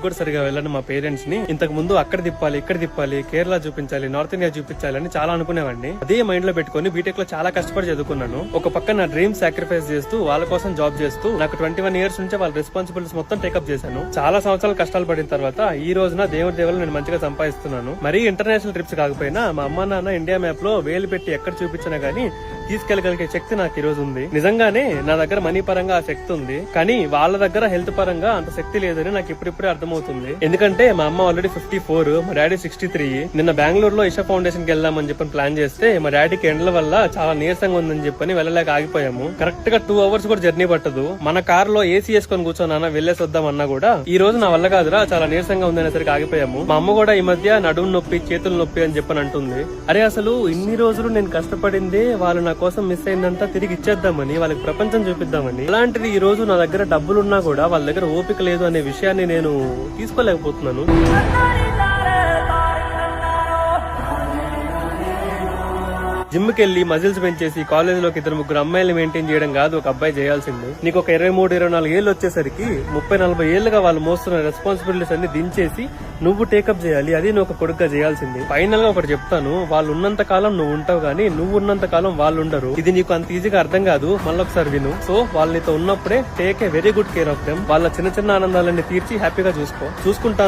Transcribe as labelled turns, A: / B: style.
A: కూడా సరిగా వెళ్ళను మా పేరెంట్స్ ని. ఇంతకు ముందు అక్కడ తిప్పాలి, ఇక్కడ తిప్పాలి, కేరళ చూపించాలి, నార్త్ ఇండియా చూపించాలి అని చాలా అనుకునేవాడిని. అదే మైండ్ లో పెట్టుకుని బీటెక్ లో చాలా కష్టపడి చదువుకున్నాను. ఒక పక్క నా డ్రీమ్ సాక్రిఫైస్ చేస్తూ వాళ్ళ కోసం జాబ్ చేస్తూ నాకు 21 years నుంచే వాళ్ళ రెస్పాన్సిబిలిటీస్ మొత్తం టేకప్ చేశాను. చాలా సంవత్సరాలు కష్టాలు పడిన తర్వాత ఈ రోజున దేవుడి దేవుళ్ళు నేను మంచిగా సంపాదిస్తున్నాను. మరీ ఇంటర్నేషనల్ ట్రిప్స్ కాకపోయినా మా అమ్మ నాన్న ఇండియా మ్యాప్ లో వేలు పెట్టి ఎక్కడ చూపించినా గానీ తీసుకెళ్లగలిగే శక్తి నాకు ఈ రోజు ఉంది. నిజంగానే నా దగ్గర మనీ పరంగా ఆ శక్తి ఉంది, కానీ వాళ్ళ దగ్గర హెల్త్ పరంగా అంత శక్తి లేదని నాకు ఇప్పుడిప్పుడే అర్థమవుతుంది. ఎందుకంటే మా అమ్మ ఆల్రెడీ 54, మా డాడీ 63. నిన్న బెంగళూరులో ఇషా ఫౌండేషన్ కి వెళ్దామని చెప్పని ప్లాన్ చేస్తే మా డాడీకి ఎండల వల్ల చాలా నీరసంగా ఉందని చెప్పని వెళ్ళలేక ఆగిపోయాము. కరెక్ట్ గా 2 hours కూడా జర్నీ పట్టదు. మన కార్ లో ఏసీ వేసుకొని కూర్చోనా వెళ్లేసి వద్దామన్నా కూడా ఈ రోజు నా వల్ల కాదురా, చాలా నీరసంగా ఉందనేసరికి ఆగిపోయాము. మా అమ్మ కూడా ఈ మధ్య నడుము నొప్పి, చేతులు నొప్పి అని చెప్పని అంటుంది. అరే అసలు ఇన్ని రోజులు నేను కష్టపడిందే వాళ్ళు నా కోసం మిస్ అయిందంతా తిరిగి ఇచ్చేద్దామని, వాళ్ళకి ప్రపంచం చూపిద్దామని. అలాంటిది ఈ రోజు నా దగ్గర డబ్బులున్నా కూడా వాళ్ళ దగ్గర ఓపిక లేదు అనే విషయాన్ని నేను తీసుకోలేకపోతున్నాను. జిమ్ కి వెళ్లి మజిల్స్ పెంచేసి కాలేజ్ లోకి 2-3 అమ్మాయిలు మెయింటైన్ చేయడం కాదు ఒక అబ్బాయి చేయాల్సింది. నీకు ఒక 23-24 ఏళ్ళు వచ్చేసరికి 30-40 ఏళ్లుగా వాళ్ళు మోస్తున్న రెస్పాన్సిబిలిటీస్ అన్ని దించేసి నువ్వు టేకప్ చేయాలి. అది నువ్వు ఒక కొడుకుగా చేయాల్సింది. ఫైనల్ గా ఒకటి చెప్తాను, వాళ్ళు ఉన్నంత కాలం నువ్వు ఉంటావు కానీ నువ్వు ఉన్నంత కాలం వాళ్ళు ఉండరు. ఇది నీకు అంత ఈజీగా అర్థం కాదు, మళ్ళొకసారి విను. సో వాళ్ళు నీతో ఉన్నప్పుడే take a very good care of them. వాళ్ళ చిన్న చిన్న ఆనందాలన్నీ తీర్చి హ్యాపీగా చూసుకుంటాను.